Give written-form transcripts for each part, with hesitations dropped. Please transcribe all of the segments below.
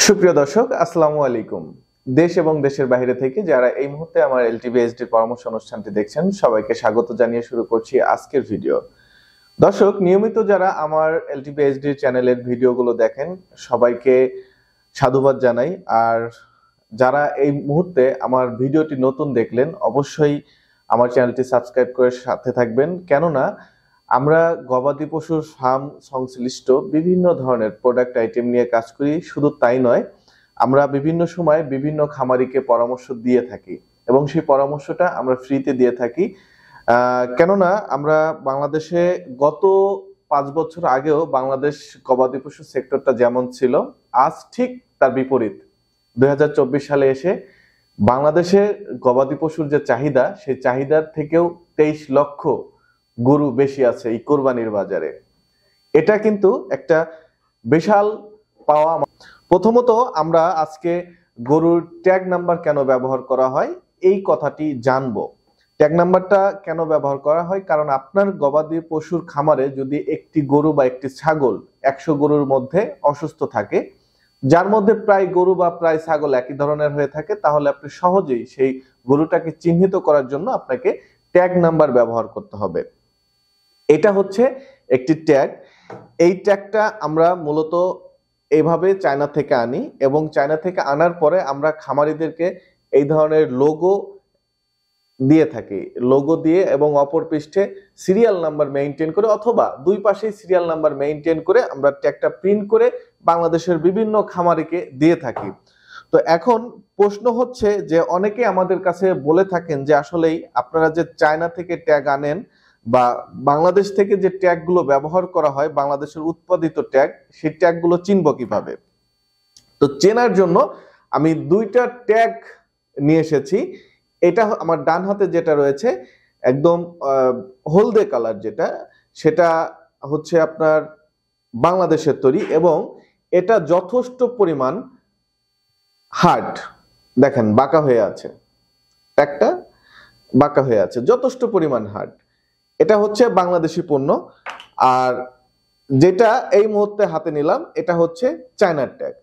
সুপ্রিয় দর্শক, আসসালামু আলাইকুম। দেশ এবং দেশের বাইরে থেকে যারা এই মুহূর্তে আমার এলটিভিএসডির পরামর্শ অনুষ্ঠানটি দেখছেন, সবাইকে স্বাগত জানিয়ে শুরু করছি আজকের ভিডিও। দর্শক, নিয়মিত যারা আমার এলটিভিএসডির চ্যানেলের ভিডিওগুলো দেখেন, সবাইকে সাধুবাদ জানাই। আর যারা এই মুহূর্তে আমার ভিডিওটি নতুন দেখলেন, অবশ্যই আমার চ্যানেলটি সাবস্ক্রাইব করে সাথে থাকবেন, কেননা আমরা গবাদি পশুর ফার্ম সংশ্লিষ্ট বিভিন্ন ধরনের প্রোডাক্ট আইটেম নিয়ে কাজ করি। শুধু তাই নয়, আমরা বিভিন্ন সময় বিভিন্ন খামারিকে পরামর্শ দিয়ে থাকি এবং সেই পরামর্শটা আমরা ফ্রিতে দিয়ে থাকি। কেননা আমরা বাংলাদেশে গত 5 বছর আগেও বাংলাদেশ গবাদি পশু সেক্টরটা যেমন ছিল, আজ ঠিক তার বিপরীত। 2024 সালে এসে বাংলাদেশে গবাদি পশুর যে চাহিদা, সেই চাহিদার থেকেও 23 লক্ষ গরু বেশি আছে এই কোরবানির বাজারে। এটা কিন্তু একটা বিশাল পাওয়া। প্রথমত আমরা আজকে গরুর ট্যাগ নাম্বার কেন ব্যবহার করা হয় এই কথাটি জানবো। ট্যাগ নাম্বারটা কেন ব্যবহার করা হয়, কারণ আপনার গবাদি পশুর খামারে যদি একটি গরু বা একটি ছাগল 100 গরুর মধ্যে অসুস্থ থাকে, যার মধ্যে প্রায় গরু বা প্রায় ছাগল একই ধরনের হয়ে থাকে, তাহলে আপনি সহজেই সেই গরুটাকে চিহ্নিত করার জন্য আপনাকে ট্যাগ নাম্বার ব্যবহার করতে হবে। এটা হচ্ছে একটি ট্যাগ। এই ট্যাগটা আমরা মূলত এইভাবে চায়না থেকে আনি এবং চায়না থেকে আনার পরে আমরা খামারিদেরকে এই ধরনের লোগো দিয়ে থাকি। লোগো দিয়ে এবং অপর পৃষ্ঠে সিরিয়াল নাম্বার মেইনটেইন করে, অথবা দুই পাশেই সিরিয়াল নাম্বার মেইনটেইন করে আমরা ট্যাগটা প্রিন্ট করে বাংলাদেশের বিভিন্ন খামারিকে দিয়ে থাকি। তো এখন প্রশ্ন হচ্ছে যে অনেকে আমাদের কাছে বলে থাকেন যে আসলেই আপনারা যে চায়না থেকে ট্যাগ আনেন বা বাংলাদেশ থেকে যে ট্যাগগুলো ব্যবহার করা হয়, বাংলাদেশের উৎপাদিত ট্যাগ, সেই ট্যাগগুলো চিনব কিভাবে। তো চেনার জন্য আমি দুইটা ট্যাগ নিয়ে এসেছি। এটা আমার ডান হাতে যেটা রয়েছে একদম হলদে কালার, যেটা সেটা হচ্ছে আপনার বাংলাদেশের তৈরি এবং এটা যথেষ্ট পরিমাণ হার্ড। দেখেন বাঁকা হয়ে আছে, ট্যাগটা বাঁকা হয়ে আছে, যথেষ্ট পরিমাণ হার্ড। এটা হচ্ছে বাংলাদেশি পণ্য। আর যেটা এই মুহূর্তে হাতে নিলাম এটা হচ্ছে চায়নার ট্যাগ।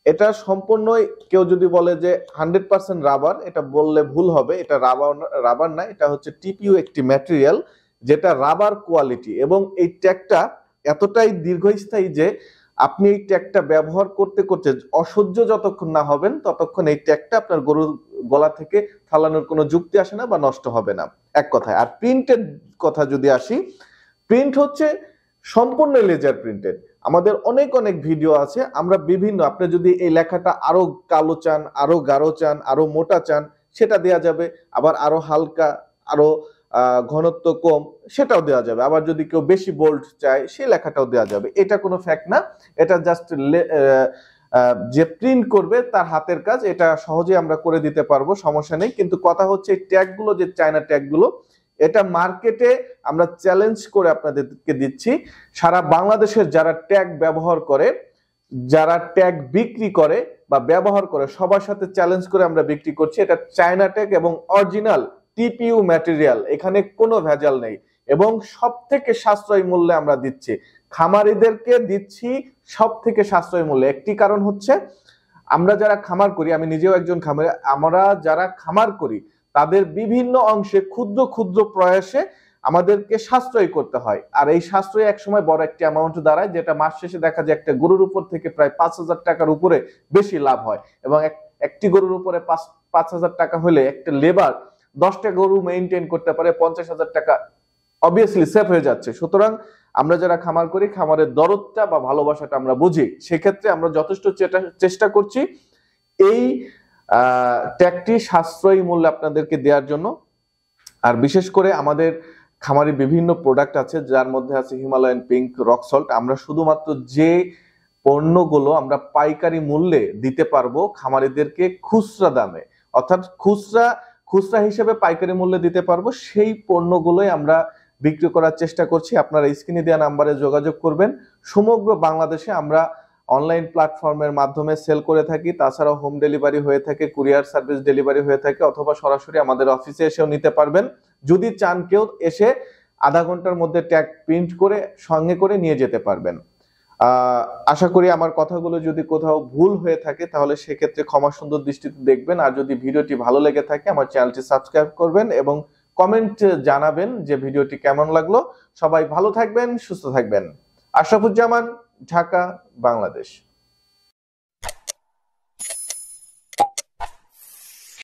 এটা সম্পূর্ণই, কেউ যদি বলে যে 100% রাবার, এটা বললে ভুল হবে। এটা রাবার না, এটা হচ্ছে টিপিইউ একটি ম্যাটেরিয়াল যেটা রাবার কোয়ালিটি। এবং এই ট্যাগটা এতটাই দীর্ঘস্থায়ী যে আপনি এই ট্যাগটা ব্যবহার করতে করতে অসহ্য যতক্ষণ না হবেন, ততক্ষণ এই ট্যাগটা আপনার গরুর গলা থেকে ফালানোর কোনো যুক্তি আসে না বা নষ্ট হবে না, এক কথায়। আর প্রিন্টের কথা যদি আসি, প্রিন্ট হচ্ছে সম্পূর্ণ লেজার প্রিন্টেড। আমাদের অনেক অনেক ভিডিও আছে, আমরা বিভিন্ন, আপনি যদি এই লেখাটা আরো কালো চান, আরো গাঢ় চান, আরো মোটা চান, সেটা দেওয়া যাবে। আবার আরো হালকা, আরো ঘনত্ব কম, সেটাও দেওয়া যাবে। আবার যদি কেউ বেশি বোল্ড চায়, সেই লেখাটাও দেওয়া যাবে। এটা কোনো ফ্যাক্ট না, এটা জাস্ট যে প্রিন্ট করবে তার হাতের কাজ। এটা সহজে আমরা করে দিতে পারবো, সমস্যা নেই। কিন্তু কথা হচ্ছে এই ট্যাগগুলো, যে চায়না ট্যাগগুলো, এটা মার্কেটে আমরা চ্যালেঞ্জ করে আপনাদেরকে দিচ্ছি। সারা বাংলাদেশের যারা ট্যাগ ব্যবহার করে, যারা ট্যাগ বিক্রি করে বা ব্যবহার করে, সবার সাথে চ্যালেঞ্জ করে আমরা বিক্রি করছি এটা চায়না ট্যাগ এবং অরিজিনাল টিপিইউ ম্যাটেরিয়াল। এখানে কোনো ভেজাল নেই এবং সব থেকে সাশ্রয়ী মূল্যে আমরা দিচ্ছি, খামারিদেরকে দিচ্ছি সব থেকে সাশ্রয়ী মূল্যে। একটি কারণ হচ্ছে আমরা যারা খামার করি, আমি নিজেও একজন খামারি, আমরা যারা খামার করি তাদের বিভিন্ন অংশে ক্ষুদ্র ক্ষুদ্র প্রয়াসে আমাদেরকে সাশ্রয় করতে হয়। আর এই সাশ্রয় একসময় বড় একটি অ্যামাউন্ট দাঁড়ায়, যেটা মাস শেষে দেখা যায় একটা গরুর উপর থেকে প্রায় 5,000 টাকার উপরে বেশি লাভ হয়। এবং একটি গরুর উপরে 5,000 টাকা হলে একটা লেবার 10টা গরু মেইনটেইন করতে পারে, 50,000 টাকা অবভিয়াসলি সেভ হয়ে যাচ্ছে। সুতরাং আমরা যারা খামার করি, খামারের দরদটা বা ভালোবাসাটা আমরা বুঝি, সেক্ষেত্রে আমরা যথেষ্ট চেষ্টা করছি এই ট্যাগটি সাশ্রয়ী মূল্যে আপনাদেরকে দেওয়ার জন্য। আর বিশেষ করে আমাদের খামারে বিভিন্ন প্রোডাক্ট আছে, যার মধ্যে আছে হিমালয়ান পিঙ্ক, রক সল্ট। আমরা শুধুমাত্র যে পণ্যগুলো আমরা পাইকারি মূল্যে দিতে পারবো খামারিদেরকে খুচরা দামে, অর্থাৎ খুচরা হিসেবে পাইকারি মূল্যে দিতে পারবো, সেই পণ্যগুলোই আমরা বিক্রি করার চেষ্টা করছি। আপনারা স্ক্রিনে দেওয়া নাম্বারে যোগাযোগ করবেন। সমগ্র বাংলাদেশে আমরা অনলাইন প্ল্যাটফর্মের মাধ্যমে সেল করে থাকি। তাছাড়াও হোম ডেলিভারি হয়ে থাকে, কুরিয়ার সার্ভিস ডেলিভারি হয়ে থাকে, অথবা সরাসরি আমাদের অফিসে এসেও নিতে পারবেন। যদি চান কেউ এসে আধা ঘন্টার মধ্যে ট্যাগ প্রিন্ট করে সঙ্গে করে নিয়ে যেতে পারবেন। আশা করি আমার কথাগুলো যদি কোথাও ভুল হয়ে থাকে তাহলে সেক্ষেত্রে ক্ষমা সুন্দর দৃষ্টিতে দেখবেন। আর যদি ভিডিওটি ভালো লেগে থাকে আমার চ্যানেলটি সাবস্ক্রাইব করবেন এবং কমেন্ট জানাবেন যে ভিডিওটি কেমন লাগলো। সবাই ভালো থাকবেন, সুস্থ থাকবেন। আশরাফুজ্জামান, ঢাকা, বাংলাদেশ।